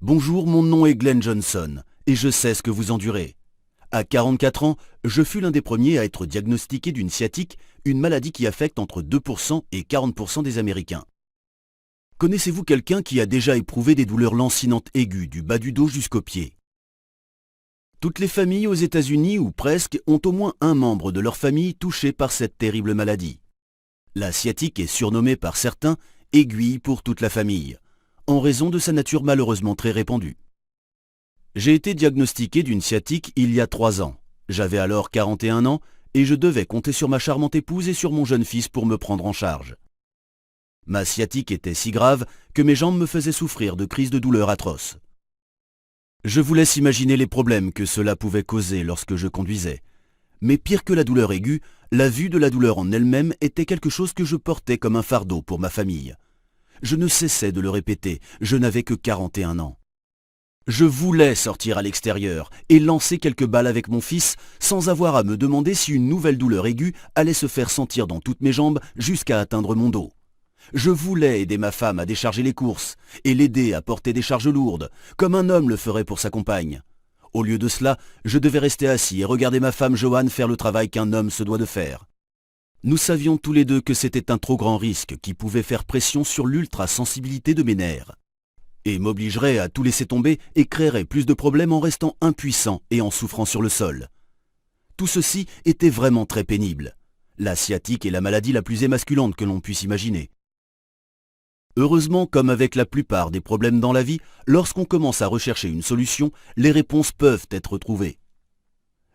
Bonjour, mon nom est Glenn Johnson, et je sais ce que vous endurez. À 44 ans, je fus l'un des premiers à être diagnostiqué d'une sciatique, une maladie qui affecte entre 2% et 40% des Américains. Connaissez-vous quelqu'un qui a déjà éprouvé des douleurs lancinantes aiguës du bas du dos jusqu'aux pieds? Toutes les familles aux États-Unis, ou presque, ont au moins un membre de leur famille touché par cette terrible maladie. La sciatique est surnommée par certains « aiguille pour toute la famille », en raison de sa nature malheureusement très répandue. J'ai été diagnostiqué d'une sciatique il y a 3 ans. J'avais alors 41 ans et je devais compter sur ma charmante épouse et sur mon jeune fils pour me prendre en charge. Ma sciatique était si grave que mes jambes me faisaient souffrir de crises de douleur atroces. Je vous laisse imaginer les problèmes que cela pouvait causer lorsque je conduisais. Mais pire que la douleur aiguë, la vue de la douleur en elle-même était quelque chose que je portais comme un fardeau pour ma famille. Je ne cessais de le répéter, je n'avais que 41 ans. Je voulais sortir à l'extérieur et lancer quelques balles avec mon fils sans avoir à me demander si une nouvelle douleur aiguë allait se faire sentir dans toutes mes jambes jusqu'à atteindre mon dos. Je voulais aider ma femme à décharger les courses et l'aider à porter des charges lourdes, comme un homme le ferait pour sa compagne. Au lieu de cela, je devais rester assis et regarder ma femme Joanne faire le travail qu'un homme se doit de faire. Nous savions tous les deux que c'était un trop grand risque qui pouvait faire pression sur l'ultra-sensibilité de mes nerfs et m'obligerait à tout laisser tomber et créerait plus de problèmes en restant impuissant et en souffrant sur le sol. Tout ceci était vraiment très pénible. La sciatique est la maladie la plus émasculante que l'on puisse imaginer. Heureusement, comme avec la plupart des problèmes dans la vie, lorsqu'on commence à rechercher une solution, les réponses peuvent être trouvées.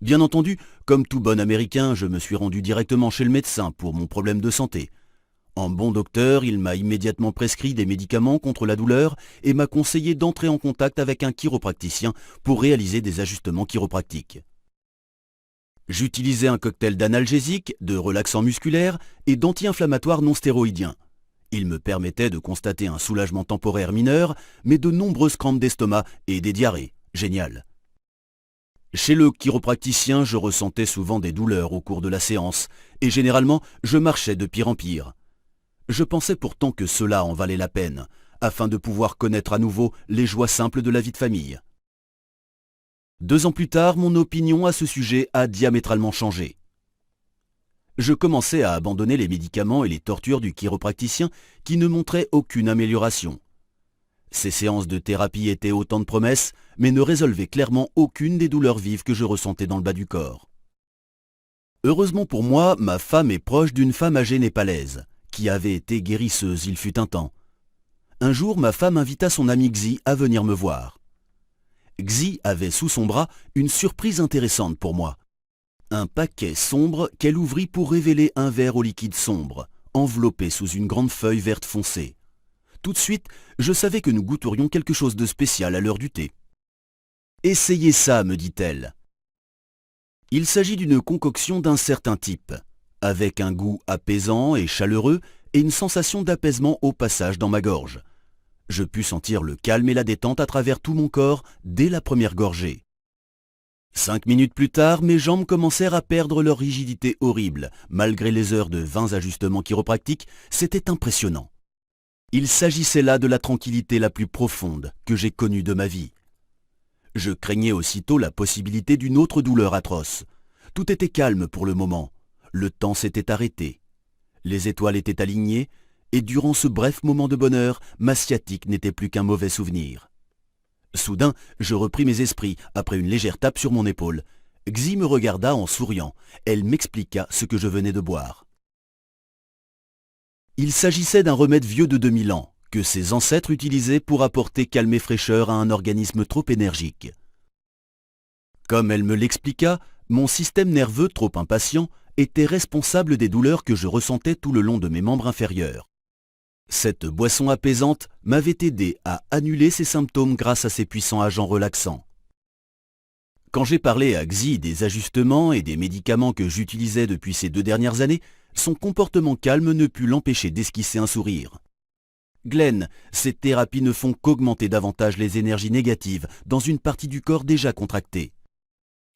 Bien entendu, comme tout bon Américain, je me suis rendu directement chez le médecin pour mon problème de santé. En bon docteur, il m'a immédiatement prescrit des médicaments contre la douleur et m'a conseillé d'entrer en contact avec un chiropracticien pour réaliser des ajustements chiropractiques. J'utilisais un cocktail d'analgésiques, de relaxants musculaires et d'anti-inflammatoires non stéroïdiens. Il me permettait de constater un soulagement temporaire mineur, mais de nombreuses crampes d'estomac et des diarrhées. Génial. Chez le chiropracticien, je ressentais souvent des douleurs au cours de la séance, et généralement, je marchais de pire en pire. Je pensais pourtant que cela en valait la peine, afin de pouvoir connaître à nouveau les joies simples de la vie de famille. 2 ans plus tard, mon opinion à ce sujet a diamétralement changé. Je commençais à abandonner les médicaments et les tortures du chiropracticien qui ne montraient aucune amélioration. Ces séances de thérapie étaient autant de promesses, mais ne résolvaient clairement aucune des douleurs vives que je ressentais dans le bas du corps. Heureusement pour moi, ma femme est proche d'une femme âgée népalaise, qui avait été guérisseuse il fut un temps. Un jour, ma femme invita son ami Xi à venir me voir. Xi avait sous son bras une surprise intéressante pour moi. Un paquet sombre qu'elle ouvrit pour révéler un verre au liquide sombre, enveloppé sous une grande feuille verte foncée. Tout de suite, je savais que nous goûterions quelque chose de spécial à l'heure du thé. « Essayez ça, me dit-elle. Il s'agit d'une concoction d'un certain type, avec un goût apaisant et chaleureux et une sensation d'apaisement au passage dans ma gorge. Je pus sentir le calme et la détente à travers tout mon corps dès la première gorgée. 5 minutes plus tard, mes jambes commencèrent à perdre leur rigidité horrible. Malgré les heures de 20 ajustements chiropractiques, c'était impressionnant. Il s'agissait là de la tranquillité la plus profonde que j'ai connue de ma vie. Je craignais aussitôt la possibilité d'une autre douleur atroce. Tout était calme pour le moment. Le temps s'était arrêté. Les étoiles étaient alignées, et durant ce bref moment de bonheur, ma sciatique n'était plus qu'un mauvais souvenir. Soudain, je repris mes esprits après une légère tape sur mon épaule. Xi me regarda en souriant. Elle m'expliqua ce que je venais de boire. Il s'agissait d'un remède vieux de 2000 ans, que ses ancêtres utilisaient pour apporter calme et fraîcheur à un organisme trop énergique. Comme elle me l'expliqua, mon système nerveux trop impatient était responsable des douleurs que je ressentais tout le long de mes membres inférieurs. Cette boisson apaisante m'avait aidé à annuler ces symptômes grâce à ses puissants agents relaxants. Quand j'ai parlé à Xi des ajustements et des médicaments que j'utilisais depuis ces 2 dernières années, son comportement calme ne put l'empêcher d'esquisser un sourire. « Glenn, ces thérapies ne font qu'augmenter davantage les énergies négatives dans une partie du corps déjà contractée. »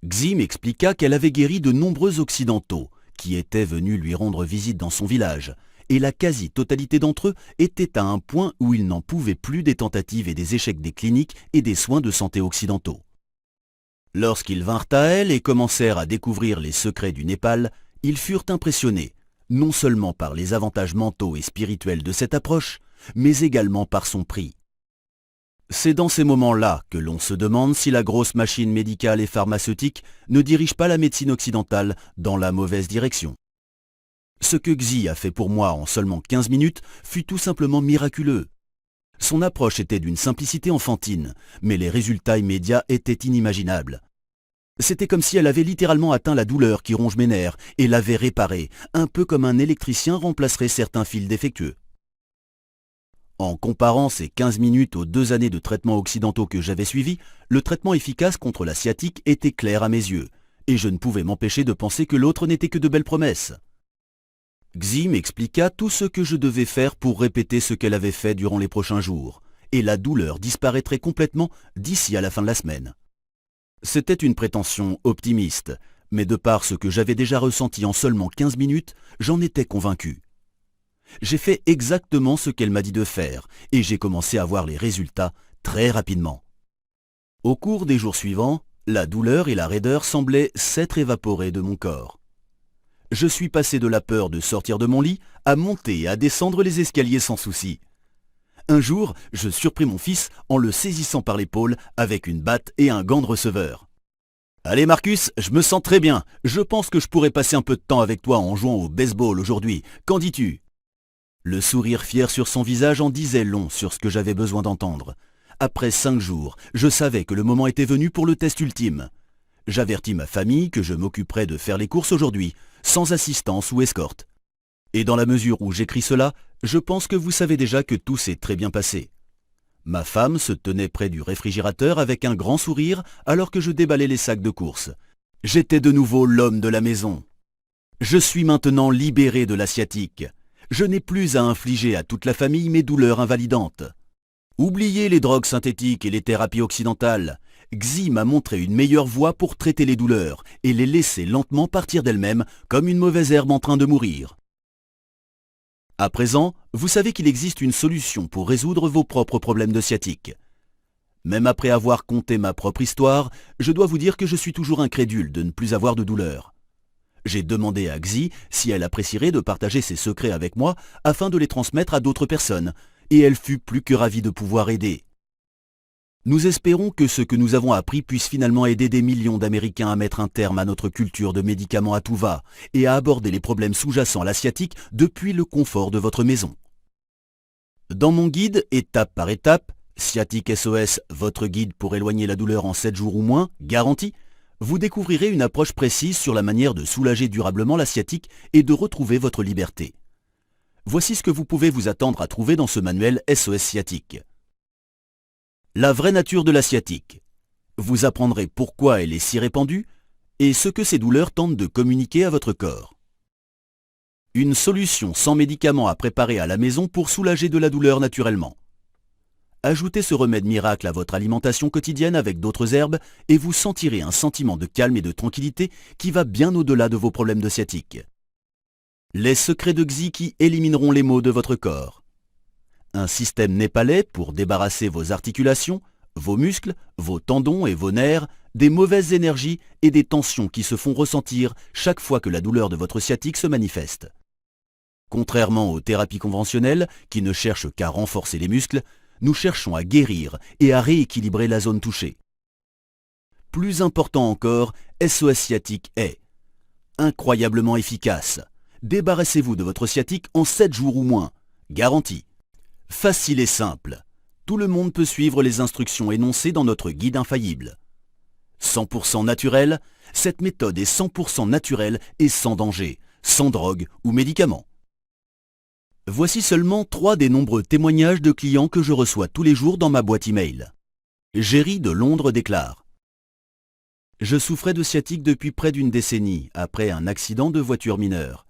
Xi m'expliqua qu'elle avait guéri de nombreux Occidentaux qui étaient venus lui rendre visite dans son village et la quasi-totalité d'entre eux étaient à un point où ils n'en pouvaient plus des tentatives et des échecs des cliniques et des soins de santé occidentaux. Lorsqu'ils vinrent à elle et commencèrent à découvrir les secrets du Népal, ils furent impressionnés, non seulement par les avantages mentaux et spirituels de cette approche, mais également par son prix. C'est dans ces moments-là que l'on se demande si la grosse machine médicale et pharmaceutique ne dirige pas la médecine occidentale dans la mauvaise direction. Ce que Xi a fait pour moi en seulement 15 minutes fut tout simplement miraculeux. Son approche était d'une simplicité enfantine, mais les résultats immédiats étaient inimaginables. C'était comme si elle avait littéralement atteint la douleur qui ronge mes nerfs et l'avait réparée, un peu comme un électricien remplacerait certains fils défectueux. En comparant ces 15 minutes aux 2 années de traitements occidentaux que j'avais suivis, le traitement efficace contre la sciatique était clair à mes yeux, et je ne pouvais m'empêcher de penser que l'autre n'était que de belles promesses. Xi m'expliqua tout ce que je devais faire pour répéter ce qu'elle avait fait durant les prochains jours, et la douleur disparaîtrait complètement d'ici à la fin de la semaine. C'était une prétention optimiste, mais de par ce que j'avais déjà ressenti en seulement 15 minutes, j'en étais convaincu. J'ai fait exactement ce qu'elle m'a dit de faire, et j'ai commencé à voir les résultats très rapidement. Au cours des jours suivants, la douleur et la raideur semblaient s'être évaporées de mon corps. Je suis passé de la peur de sortir de mon lit à monter et à descendre les escaliers sans souci. Un jour, je surpris mon fils en le saisissant par l'épaule avec une batte et un gant de receveur. « Allez Marcus, je me sens très bien. Je pense que je pourrais passer un peu de temps avec toi en jouant au baseball aujourd'hui. Qu'en dis-tu » Le sourire fier sur son visage en disait long sur ce que j'avais besoin d'entendre. Après 5 jours, je savais que le moment était venu pour le test ultime. J'avertis ma famille que je m'occuperai de faire les courses aujourd'hui, sans assistance ou escorte. Et dans la mesure où j'écris cela, je pense que vous savez déjà que tout s'est très bien passé. Ma femme se tenait près du réfrigérateur avec un grand sourire alors que je déballais les sacs de courses. J'étais de nouveau l'homme de la maison. Je suis maintenant libéré de la sciatique. Je n'ai plus à infliger à toute la famille mes douleurs invalidantes. Oubliez les drogues synthétiques et les thérapies occidentales. Xi m'a montré une meilleure voie pour traiter les douleurs et les laisser lentement partir d'elles-mêmes comme une mauvaise herbe en train de mourir. À présent, vous savez qu'il existe une solution pour résoudre vos propres problèmes de sciatique. Même après avoir conté ma propre histoire, je dois vous dire que je suis toujours incrédule de ne plus avoir de douleur. J'ai demandé à Xi si elle apprécierait de partager ses secrets avec moi afin de les transmettre à d'autres personnes, et elle fut plus que ravie de pouvoir aider. Nous espérons que ce que nous avons appris puisse finalement aider des millions d'Américains à mettre un terme à notre culture de médicaments à tout va et à aborder les problèmes sous-jacents à la sciatique depuis le confort de votre maison. Dans mon guide, étape par étape, Sciatique SOS, votre guide pour éloigner la douleur en 7 jours ou moins, garanti, vous découvrirez une approche précise sur la manière de soulager durablement la sciatique et de retrouver votre liberté. Voici ce que vous pouvez vous attendre à trouver dans ce manuel SOS Sciatique. La vraie nature de la sciatique. Vous apprendrez pourquoi elle est si répandue et ce que ces douleurs tentent de communiquer à votre corps. Une solution sans médicaments à préparer à la maison pour soulager de la douleur naturellement. Ajoutez ce remède miracle à votre alimentation quotidienne avec d'autres herbes et vous sentirez un sentiment de calme et de tranquillité qui va bien au-delà de vos problèmes de sciatique. Les secrets de Xi qui élimineront les maux de votre corps. Un système népalais pour débarrasser vos articulations, vos muscles, vos tendons et vos nerfs des mauvaises énergies et des tensions qui se font ressentir chaque fois que la douleur de votre sciatique se manifeste. Contrairement aux thérapies conventionnelles qui ne cherchent qu'à renforcer les muscles, nous cherchons à guérir et à rééquilibrer la zone touchée. Plus important encore, SOS Sciatique est incroyablement efficace. Débarrassez-vous de votre sciatique en 7 jours ou moins. Garantie. Facile et simple. Tout le monde peut suivre les instructions énoncées dans notre guide infaillible. 100% naturel, cette méthode est 100% naturelle et sans danger, sans drogue ou médicaments. Voici seulement 3 des nombreux témoignages de clients que je reçois tous les jours dans ma boîte email. Géry de Londres déclare: Je souffrais de sciatique depuis près d'une décennie après un accident de voiture mineur.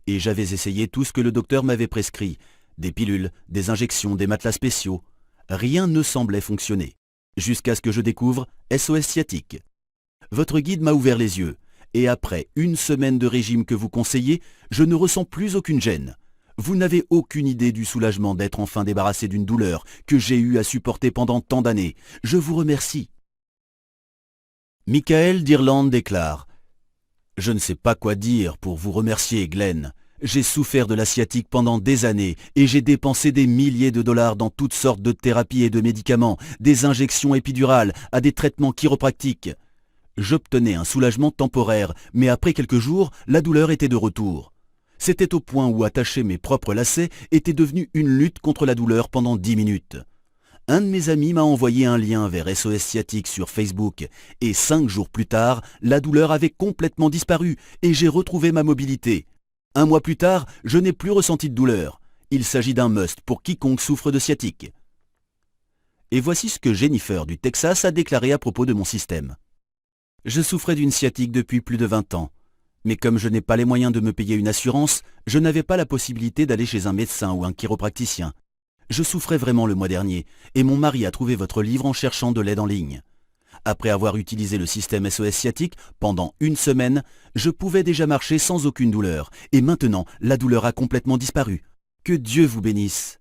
Et j'avais essayé tout ce que le docteur m'avait prescrit, des pilules, des injections, des matelas spéciaux. Rien ne semblait fonctionner, jusqu'à ce que je découvre SOS Sciatique. Votre guide m'a ouvert les yeux, et après 1 semaine de régime que vous conseillez, je ne ressens plus aucune gêne. Vous n'avez aucune idée du soulagement d'être enfin débarrassé d'une douleur que j'ai eu à supporter pendant tant d'années. Je vous remercie. Michael d'Irlande déclare « Je ne sais pas quoi dire pour vous remercier, Glenn. J'ai souffert de la sciatique pendant des années et j'ai dépensé des milliers de dollars dans toutes sortes de thérapies et de médicaments, des injections épidurales, à des traitements chiropractiques. J'obtenais un soulagement temporaire, mais après quelques jours, la douleur était de retour. C'était au point où attacher mes propres lacets était devenu une lutte contre la douleur pendant 10 minutes. Un de mes amis m'a envoyé un lien vers SOS Sciatique sur Facebook et 5 jours plus tard, la douleur avait complètement disparu et j'ai retrouvé ma mobilité. 1 mois plus tard, je n'ai plus ressenti de douleur. Il s'agit d'un must pour quiconque souffre de sciatique. Et voici ce que Jennifer du Texas a déclaré à propos de mon système. Je souffrais d'une sciatique depuis plus de 20 ans. Mais comme je n'ai pas les moyens de me payer une assurance, je n'avais pas la possibilité d'aller chez un médecin ou un chiropraticien. Je souffrais vraiment le mois dernier, et mon mari a trouvé votre livre en cherchant de l'aide en ligne. Après avoir utilisé le système SOS Sciatique pendant 1 semaine, je pouvais déjà marcher sans aucune douleur, et maintenant la douleur a complètement disparu. Que Dieu vous bénisse.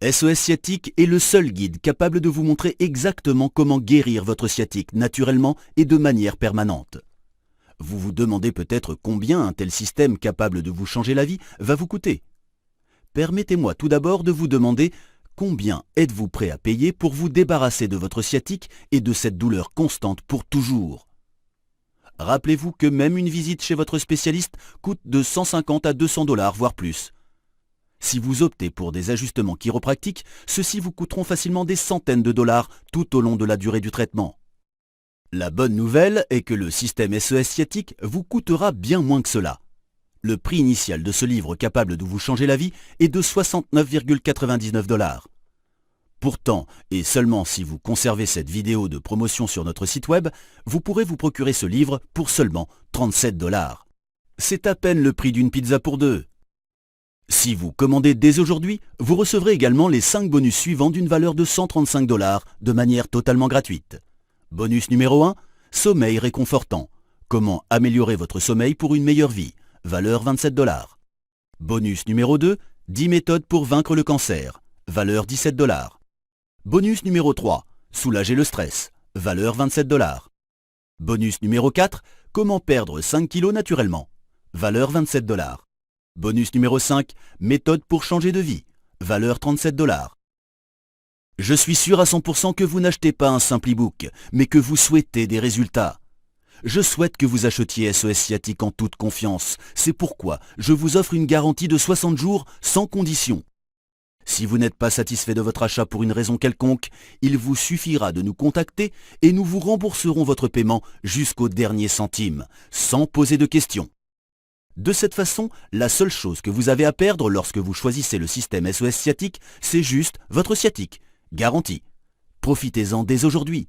SOS Sciatique est le seul guide capable de vous montrer exactement comment guérir votre sciatique naturellement et de manière permanente. Vous vous demandez peut-être combien un tel système capable de vous changer la vie va vous coûter. Permettez-moi tout d'abord de vous demander combien êtes-vous prêt à payer pour vous débarrasser de votre sciatique et de cette douleur constante pour toujours. Rappelez-vous que même une visite chez votre spécialiste coûte de 150 à 200 $, voire plus. Si vous optez pour des ajustements chiropractiques, ceux-ci vous coûteront facilement des centaines de dollars tout au long de la durée du traitement. La bonne nouvelle est que le système SOS Sciatique vous coûtera bien moins que cela. Le prix initial de ce livre capable de vous changer la vie est de 69,99 $. Pourtant, et seulement si vous conservez cette vidéo de promotion sur notre site web, vous pourrez vous procurer ce livre pour seulement 37 $. C'est à peine le prix d'une pizza pour deux. Si vous commandez dès aujourd'hui, vous recevrez également les 5 bonus suivants d'une valeur de 135 $ de manière totalement gratuite. Bonus numéro 1, sommeil réconfortant. Comment améliorer votre sommeil pour une meilleure vie, valeur 27 $. Bonus numéro 2, 10 méthodes pour vaincre le cancer, valeur 17 $. Bonus numéro 3, soulager le stress, valeur 27 $. Bonus numéro 4, comment perdre 5 kilos naturellement, valeur 27 $. Bonus numéro 5, méthode pour changer de vie, valeur 37 $. Je suis sûr à 100% que vous n'achetez pas un simple e-book, mais que vous souhaitez des résultats. Je souhaite que vous achetiez SOS Sciatique en toute confiance. C'est pourquoi je vous offre une garantie de 60 jours sans condition. Si vous n'êtes pas satisfait de votre achat pour une raison quelconque, il vous suffira de nous contacter et nous vous rembourserons votre paiement jusqu'au dernier centime, sans poser de questions. De cette façon, la seule chose que vous avez à perdre lorsque vous choisissez le système SOS Sciatique, c'est juste votre sciatique. Garantie. Profitez-en dès aujourd'hui.